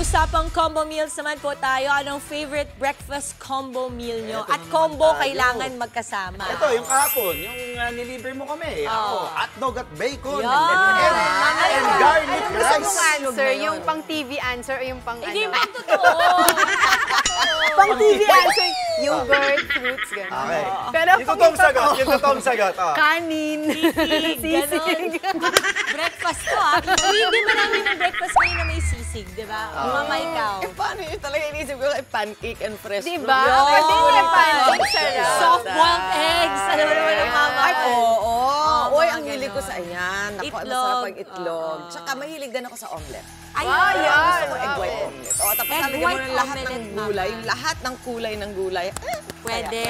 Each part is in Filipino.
usapang combo meals naman po tayo. Anong favorite breakfast combo meal nyo? At combo kailangan magkasama. Ito, yung kahapon, yung nilibre mo kami. Ako, hotdog at bacon. Yan. And garlic Ano gusto rice. mong answer? Yung pang TV answer o yung pang Hindi ano? ba totoo? Pang TV answer, yogurt, fruits, gano'n. Okay. Pero Yung totoong sagot, yung totoong sagot. Kanin. Sisig, ganon. Breakfast to Hindi mo namin ng breakfast ngayon na may sisig, di ba? Mama, ikaw. Eh, paano yun talaga inisip ko? Pancake and fresh fruit. Diba? Pwede niya pancake, sarap. Soft-boiled eggs. Alam mo naman ang mama. Ay, oo. Uy, ang mga hilig ko ganon. sa ayan. Ako, Itlog. masarap ang itlog. Tsaka mahilig din ako sa omelet. Ayun. Gusto ko egg white omelet. O, tapos Egg lalagyan mo white ng lahat ng omelet, gulay. mama. Yung lahat ng kulay ng gulay. Pwede.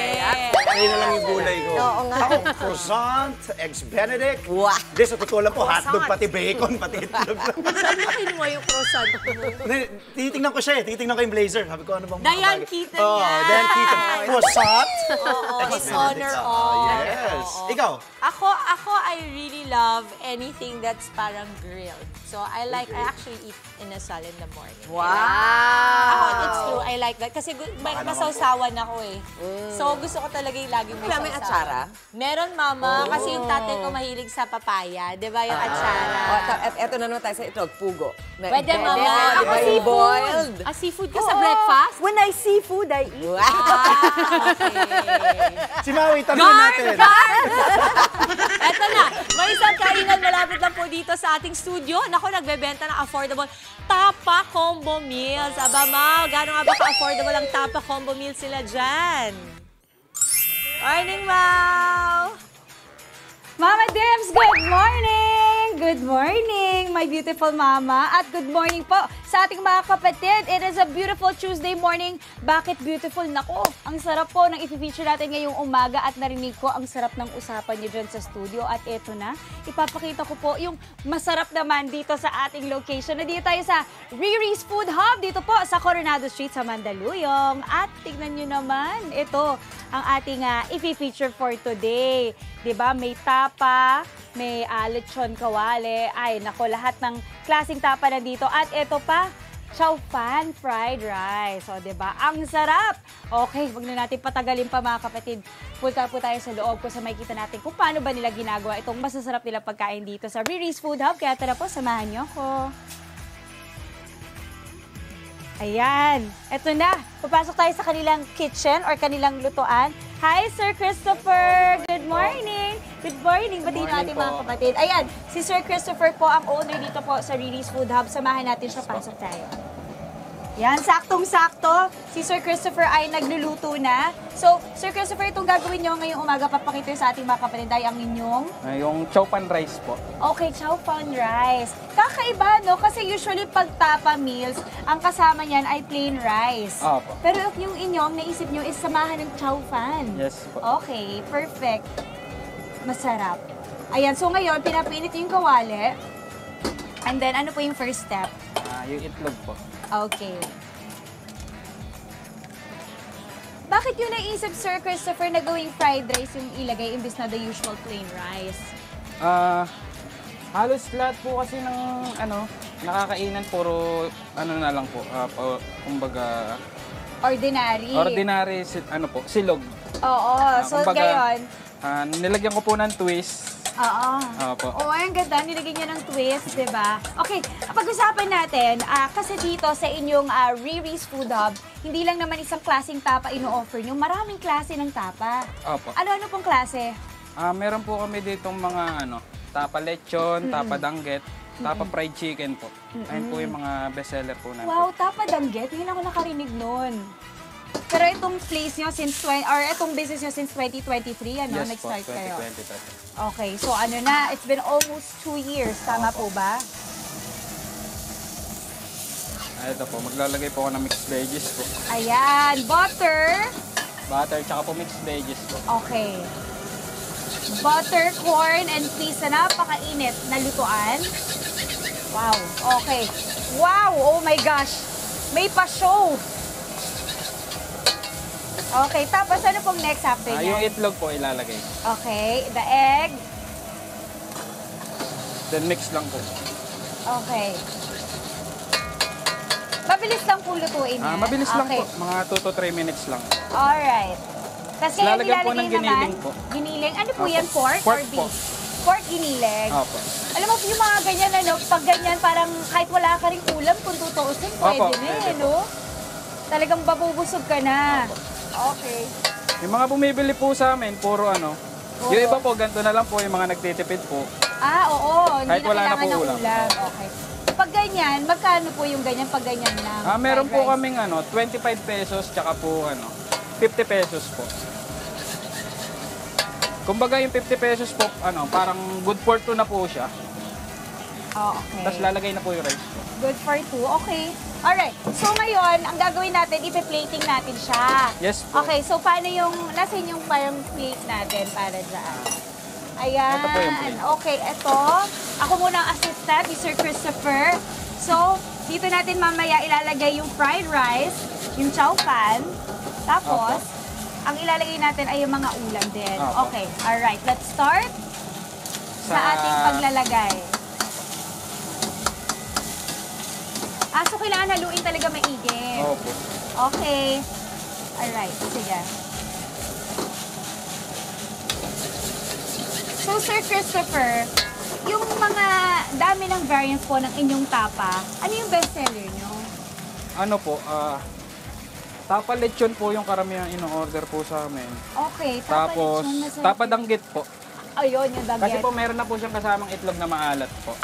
Ayun na lang yung gulay ko. Oo nga. Ako, croissant, eggs benedict. Wah! Hindi, sa totoo lang po, hotdog, pati bacon, pati itlog. Saan mo kinuha yung croissant mo? Hindi, titingnan ko siya eh. Titingnan ko yung blazer. Sabi ko, ano bang Diane bagay? Keaton Oo, yan. Diane Keaton. Croissant. Oo, eggs it's honor benedict. all. Yes. Oo. Ikaw? Ako, I really love anything that's parang grilled. So, I actually eat in a salad in the morning. Ako, it's true, I like that. Kasi masawsawan ako eh. So, gusto ko talaga yung laging may Wala may sawsawan. atsara? Meron, mama. Kasi yung tatay ko mahilig sa papaya. Di ba yung atsara? At eto na naman tayo sa itlog, pugo. Pwede, mama. Ako Ako, seafood. Boiled. Seafood ka sa breakfast? When I see food, I eat. Okay. Si Maui, tanong natin. Eto na, may isang kainan malapit lang po dito sa ating studio. Naku, nagbebenta ng affordable Tapa Combo Meals. Aba, Mau, gano'n nga ba ka-affordable ang Tapa Combo Meals sila dyan? Morning, Mau! Mama Dims, good morning! Good morning, my beautiful mama. At good morning po sa ating mga kapatid. It is a beautiful Tuesday morning. Bakit beautiful? Nako, ang sarap po ng i-feature natin ngayong umaga at narinig ko ang sarap ng usapan niyo dyan sa studio. At eto na, ipapakita ko po yung masarap naman dito sa ating location. Nandito tayo sa Riri's Food Hub, dito po sa Coronado Street sa Mandaluyong. At tignan nyo naman, ito ang ating i-feature for today. Diba? May tapa, may lechon kawale. Ay, nako, lahat ng klaseng tapa na dito. At ito pa, chow fan fried rice. O, diba? Ang sarap! Okay, wag na natin patagalin pa mga kapatid. Punta po tayo sa loob ko sa makikita natin kung paano ba nila ginagawa itong masasarap nila pagkain dito sa Riri's Food Hub. Kaya tara po, samahan niyo ako. Ayan, eto na. Papasok tayo sa kanilang kitchen or kanilang lutuan. Hi, Sir Christopher! Good morning! Good morning! Batiin natin mga kapatid. Ayan, si Sir Christopher po ang owner dito po sa Riri's Food Hub. Samahan natin siya, pasok tayo. Yan, saktong-sakto. Si Sir Christopher ay nagluluto na. So, Sir Christopher, itong gagawin nyo ngayong umaga, papakita sa ating mga kapatid ay ang inyong... Yung chow pan rice po. Okay, chow fan rice. Kakaiba, no? Kasi usually pag tapa meals, ang kasama niyan ay plain rice. Opo. Pero yung inyong naisip nyo is samahan ng chow fan. Yes po. Okay, perfect. Masarap. Ayan, so ngayon, pinapainit yung kawali. And then, ano po yung first step? Yung itlog po. Okay. Bakit yung naisip, Sir Christopher, na gawing fried rice yung ilagay imbis na the usual plain rice? Halos lahat po kasi ng nakakainan puro na lang po. Kumbaga Ordinary. silog. Oo, so kumbaga, gayon. Nilagyan ko po ng twist. Oo. Opo. Oo, ang ganda. Nilagyan niya ng twist, di ba? Okay, pag-usapan natin, kasi dito sa inyong Riri's Food Hub, hindi lang naman isang klaseng tapa ino-offer nyo, maraming klase ng tapa. Opo. Ano-ano pong klase? Meron po kami ditong mga tapa lechon, tapa danggit, tapa fried chicken po. Ayun po yung mga bestseller po namin. Wow, tapa danggit. Ngayon ako nakarinig nun. Pero itong place nyo since, itong business nyo since 2023, Yes nag-start po, kayo? 2023. Okay, so it's been almost 2 years, tama po ba? Ito po, maglalagay po ako ng mixed veggies po. Ayan, butter. Butter, tsaka po mixed veggies po. Okay. Butter, corn, and peas na napakainit na lutuan. Wow, okay. Wow, oh my gosh. May pa-show. Okay, tapos ano pong next after Yung niyan? itlog po ilalagay. Okay, the egg. Then mix lang po. Okay. Mabilis lang po lutuin yan. Mabilis lang Okay. po, mga 2 to 3 minutes lang. Alright. Tapos kaya Lalagyan po nilalagay ng giniling naman, po. Giniling. Ano po Opo. yan? Pork, or Pork po. beef? Pork giniling. Opo. Alam mo, yung mga ganyan, ano, pag ganyan, parang kahit wala ka ring ulam, kung tutuusin, pwede Opo, na eh, pwede no? Talagang babubusog ka na. Okay. Yung mga bumibili po sa amin, puro ano. Oo. Yung iba po, ganito na lang po yung mga nagtitipid po. Oo. Hindi Kahit na wala na kailangan po ng ulam. ulam. Okay. Pag ganyan, magkano po yung ganyan pag ganyan lang? Meron fried po rice? kaming 25 pesos, tsaka po 50 pesos po. Kumbaga yung 50 pesos po, parang good for 2 na po siya. Okay. Tapos lalagay na po yung rice po. Good for 2. Okay. Alright. So ngayon, ang gagawin natin, ipe-plating natin siya. Yes po. Okay, so paano yung, nasan yung parang plate natin para dyan? Ayan. Ito po yung plate. Okay, ito. Ako muna ang assistant, ni Sir Christopher. So, dito natin mamaya ilalagay yung fried rice, yung chow pan, tapos, ang ilalagay natin ay yung mga ulam din. Opo. Okay, alright. Let's start sa ating paglalagay. So kailangan haluin talaga maigi. Opo. Okay. Alright, sige. So, Sir Christopher, yung mga dami ng variants po ng inyong tapa, ano yung bestseller nyo? Ano po, tapa lechon po yung karamihan in-order po sa amin. Okay, tapa Tapos, lechon, masarap tapa yun. danggit po. Ayun, yung Kasi daget. po meron na po siyang kasamang itlog na maalat po.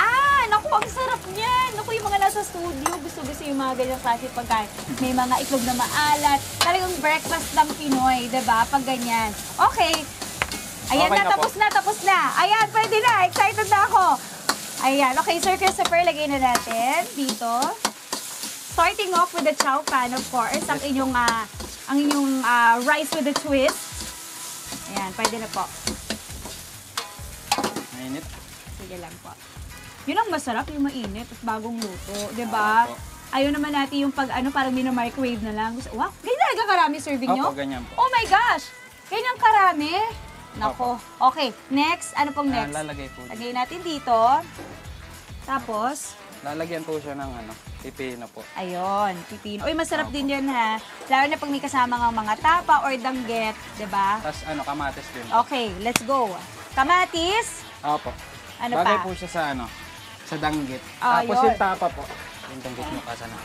Naku, ang sarap niyan. Naku, yung mga nasa studio, gusto-gusto yung mga ganyang klase pagkain. May mga itlog na maalat. Talagang breakfast ng Pinoy, di ba? Pag ganyan. Okay. Ayan Okay na, na tapos na, tapos na. Ayan, pwede na. Excited na ako. Ayan. Okay, Sir Christopher, lagay na natin dito. Starting off with the chow pan, of course. Ang inyong rice with a twist. Ayan, pwede na po. Mainit. Sige lang po. Yun ang masarap, yung mainit at bagong luto, di ba? Opo. Ayaw naman natin yung pag parang microwave na lang. Wow, ganyan talaga karami serving nyo? Opo, ganyan po. Oh my gosh! Ganyan karami? Nako. Okay, next. Ano pong next? Lalagay po. Lagay natin dito. Tapos, Lalagyan po siya ng pipino po. ayun, pipino. Uy, masarap din yan ha. Lalo na pag may kasama ng mga tapa or danggit, di ba? Tapos kamatis din. Okay, let's go. Kamatis. Opo. Ano Bagay pa? po siya sa sa danggit. Ah, Tapos yun. yung tapa po. Yung danggit nyo kasa na.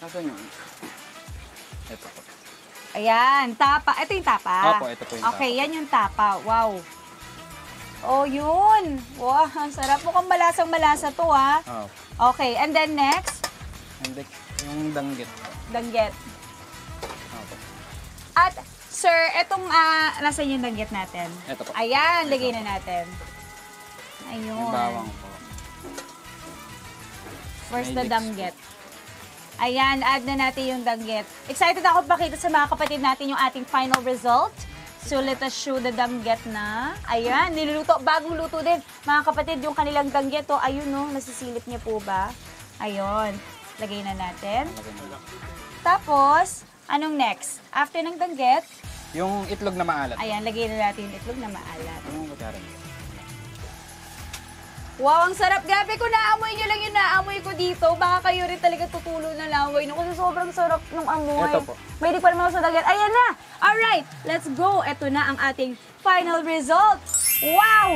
Nasaan yun? Ito po. Ayan, tapa. Ito yung tapa. Opo, ito po yung Okay, yan yung tapa. Wow. Oh, yun. Wow, ang sarap. Mukhang malasang-malasa to, ha? Opo. Okay, and then next, And yung danggit po. danggit. Opo. At, sir, etong, nasa yung danggit natin? Ito po. Ayan, lagay na natin. Ayun. Yung bawang po. First, May the leeks danggit. Ayan, add na natin yung danggit. Excited ako pakita sa mga kapatid natin yung ating final result. So, let us show the danggit na. Ayan, niluluto. Bagong luto din. Mga kapatid, yung kanilang danggit, oh, ayun, no, nasisilip niya po ba? Ayun. Lagay na natin. Tapos, anong next? After ng danggit, Yung itlog na maalat. ayan, lagay na natin yung itlog na maalat. Yung kutsara. Wow, ang sarap. Grabe, kung naamoy nyo lang yung naamoy ko dito, baka kayo rin talaga tutulo na laway. No? Kasi sobrang sarap ng amoy. Ito po. May di pa naman ako sa dagat. Ayan na! Alright, let's go. Ito na ang ating final result. Wow!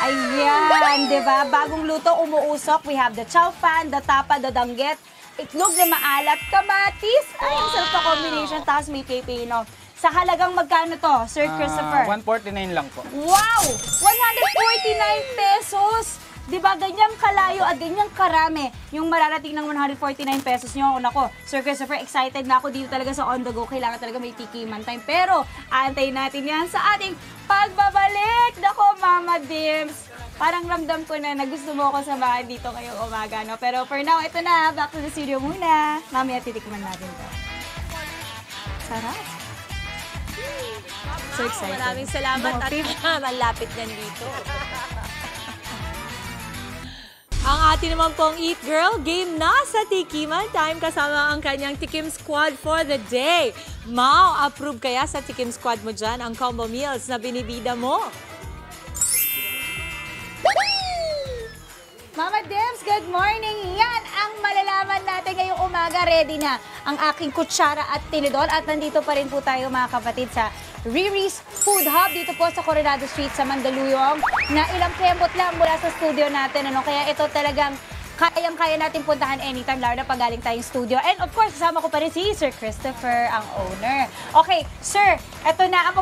Ayan, di ba? Bagong luto, umuusok. We have the chow pan, the tapa, the danggit, itlog na maalat, kamatis. Ay, ang sarap na combination. Tapos may pipino. Sa halagang magkano to, Sir Christopher? 149 lang po. Wow! 149 pesos! Di ba, ganyang kalayo at ganyang karami yung mararating ng 149 pesos nyo. Nako, Sir Christopher, excited na ako dito talaga sa On The Go. Kailangan talaga may tikiman time. Pero, antayin natin yan sa ating pagbabalik. Nako, Mama Dims. Parang ramdam ko na gusto mo ako samahan dito ngayong umaga. No? Pero for now, ito na. Back to the studio muna. Mamaya titikman natin to. Sarap. So excited. Maraming salamat at malapit yan dito. Ang atin naman pong Eat Girl, game na sa Tikiman Time kasama ang kanyang Tikim Squad for the day. Mau, approve kaya sa Tikim Squad mo dyan ang combo meals na binibida mo? Mama Dems, good morning! Yan ang malalaman natin ngayong umaga. Ready na ang aking kutsara at tinidor. At nandito pa rin po tayo mga kapatid sa Riri's Food Hub dito po sa Coronado Street sa Mandaluyong na ilang kembot lang mula sa studio natin. Kaya ito talagang kayang-kaya natin puntahan anytime, lalo na pag galing tayong studio. And of course, kasama ko pa rin si Sir Christopher, ang owner. Okay, sir, eto na ang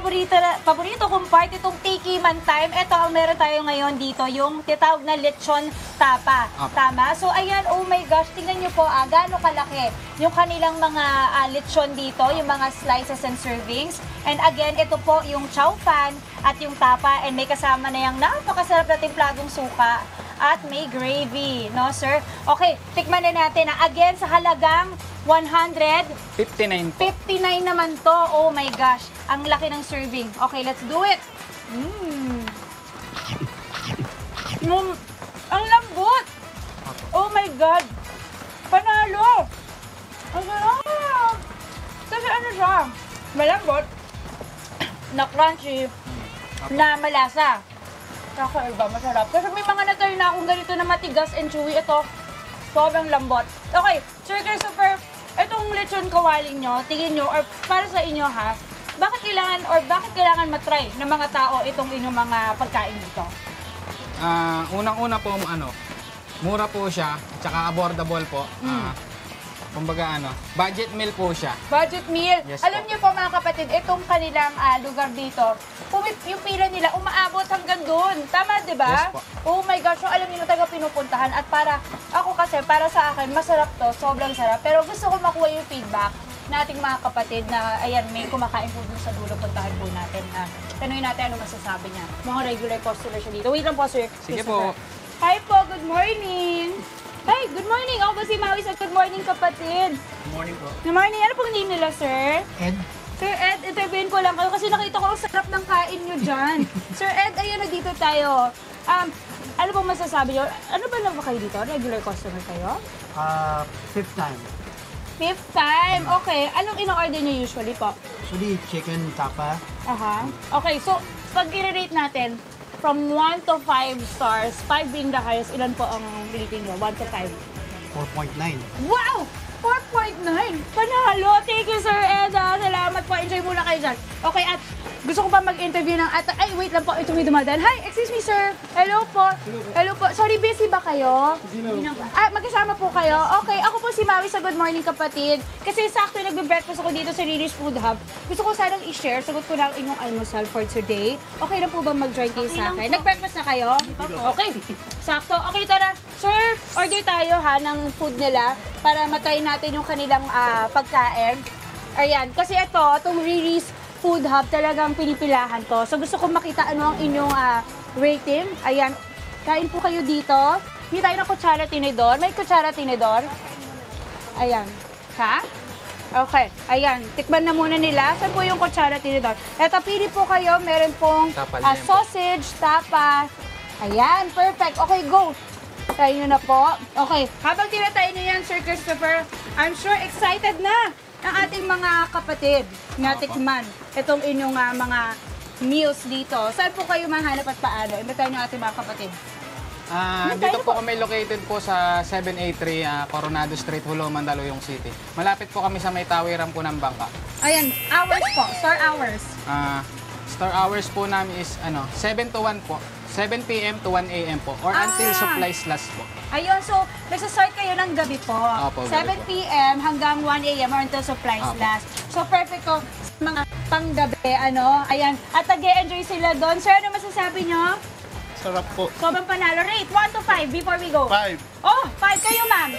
paborito kong part, itong Tikiman time. Ito ang meron tayo ngayon dito, yung titawag na lechon tapa. Tama? So ayan, oh my gosh, tingnan nyo po, gaano kalaki yung kanilang mga lechon dito, yung mga slices and servings. And again, ito po yung chow fan at yung tapa, and may kasama na yung napakasarap na timpladong suka at may gravy, no sir? Okay, tikman na natin na again sa halagang 59 po. 59 naman to. Oh my gosh, ang laki ng serving. Okay, let's do it. Ang lambot. Oh my God. Panalo. Ang sarap. Kasi ano siya, malambot, na crunchy, na malasa. Kakaiba, masarap. Kasi may mga na-try na akong ganito na matigas and chewy. Ito, sobrang lambot. Okay, Sir Christopher, itong lechon kawaling nyo, tingin nyo, or para sa inyo ha, bakit kailangan matry ng mga tao itong inyong mga pagkain dito? Unang-una po, mura po siya, at saka affordable po. Kumbaga budget meal po siya. Budget meal. Yes, Alam niyo po mga kapatid, itong kanilang lugar dito, yung pila nila umaabot hanggang doon. Tama, di ba? Yes po. Oh my gosh, so alam niyo na taga pinupuntahan. At para sa akin, masarap to, sobrang sarap. Pero gusto ko makuha yung feedback na ating mga kapatid na, ayan, may kumakain po dun sa dulo, puntahan po natin. Tanungin natin ano masasabi niya. Mga regular customer siya dito. Wait lang po, Sir. Sige po. Hi po, good morning. Hi, good morning. Ako po si Maui sa Good Morning Kapatid. Good morning po. Good morning. Ano pong name nila, sir? Ed? Sir Ed, interviewin ko lang kayo kasi nakita ko ang sarap ng kain nyo dyan. Sir Ed, ayun na dito tayo. Ano pong masasabi nyo? Ano ba na ba kayo dito? Regular customer kayo? Fifth time. Fifth time. Okay. Anong ino-order nyo usually po? Actually, chicken tapa. Aha. Okay, so pag i-rate natin, from 1 to 5 stars, 5 being the highest, ilan po ang rating nyo? 1 to 5? 4.9. Wow! 4.9! Panalo! Thank you, Sir Ed. Salamat po. Enjoy muna kayo dyan. Okay, at gusto ko pa mag-interview ng ay, wait lang po. Ito may dumadaan. Hi! Excuse me, sir. Hello po. Hello po. Sorry, busy ba kayo? Magkasama po kayo? Okay, ako po si Maui sa Good Morning Kapatid. Kasi sakto nagbe-breakfast ako dito sa Riri's Food Hub. Gusto ko sanang i-share. Sagot ko na ang inyong almusal for today. Okay lang po ba mag-join kayo sa akin? Nag-breakfast na kayo? Okay. Sakto. Okay, tara. Sir, order tayo ha ng food nila para matry natin yung kanilang pagkain. Ayan. Kasi itong Riri's Food Hub talagang pinipilahan to. So gusto ko makita ano ang inyong rating. Ayan. Kain po kayo dito. Hindi tayo ng kutsara tinidor. May kutsara tinidor. Ayan. Ha? Okay. Ayan. Tikman na muna nila. Saan po yung kutsara tinidor? Eto, pili po kayo. Meron pong sausage, tapa. Ayan. Perfect. Okay, go. Try nyo na po. Okay. Habang tinatay nyo yan, Sir Christopher, I'm sure excited na ang ating mga kapatid na tikman itong inyong mga meals dito. Saan po kayo mahanap at paano? Imbitahin nyo ating mga kapatid. Dito po kami located po sa 783 Coronado Street, Hulo, Mandaluyong City. Malapit po kami sa may tawiran po ng bangka. Ayan, hours po, store hours. Store hours po namin is 7 to 1 po. 7 p.m. to 1 a.m. po or until supplies last po. Ayun, so nagsa-start kayo ng gabi po. Opo, 7 gabi po. p.m. hanggang 1 a.m. or until supplies Opo. last. So perfect to sa mga panggabi, Ayan, at nag-enjoy sila doon. Sir, ano masasabi nyo? Sarap po. Sobrang panalo. Rate 1 to 5 before we go. 5. Oh, 5 kayo, ma'am.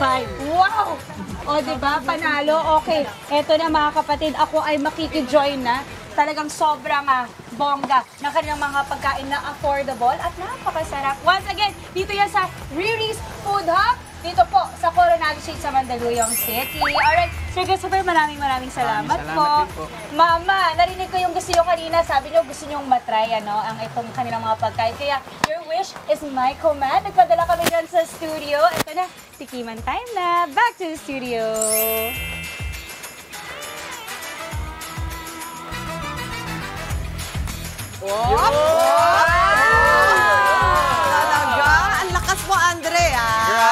5. Wow! O, diba? Panalo. Okay. Eto na mga kapatid, ako ay makikijoin na. Talagang sobrang bongga ng kanilang mga pagkain na affordable at napakasarap. Once again, dito yan sa Riri's Food Hub. Dito po sa Coronado Street sa Mandaluyong City. Alright, Sir Christopher, maraming salamat po. Din po. Mama, narinig ko yung gusto nyo kanina. Sabi nyo gusto nyo matry ang itong kanilang mga pagkain. Kaya your wish is my command. Nagpadala kami dyan sa studio. Ito na, tikiman time na. Back to the studio. Talaga? Ang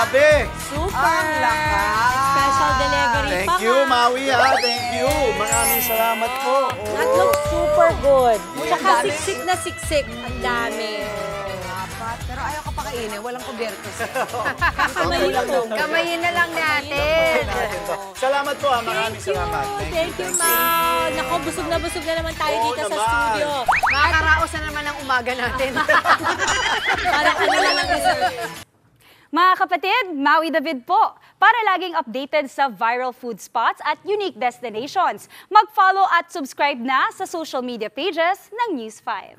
Grabe! Super! Ang lakas. Special delivery Thank pa you, nga. Maui, ha? Thank you. Maraming salamat po. That looks super good. Yeah. Tsaka siksik na siksik. Ang dami. Apat. Pero ayaw ka pa kainin. Walang kubertos. Kakamayin mo. Kamayin na lang natin. Salamat po, ha? Maraming Thank you. salamat. Thank you, Ma. Nako, busog na naman tayo Oo dito sa naman. studio. Makakaraos na naman ang umaga natin. Parang ano na lang deserve. Mga kapatid, Maui David po. Para laging updated sa viral food spots at unique destinations, mag-follow at subscribe na sa social media pages ng News 5.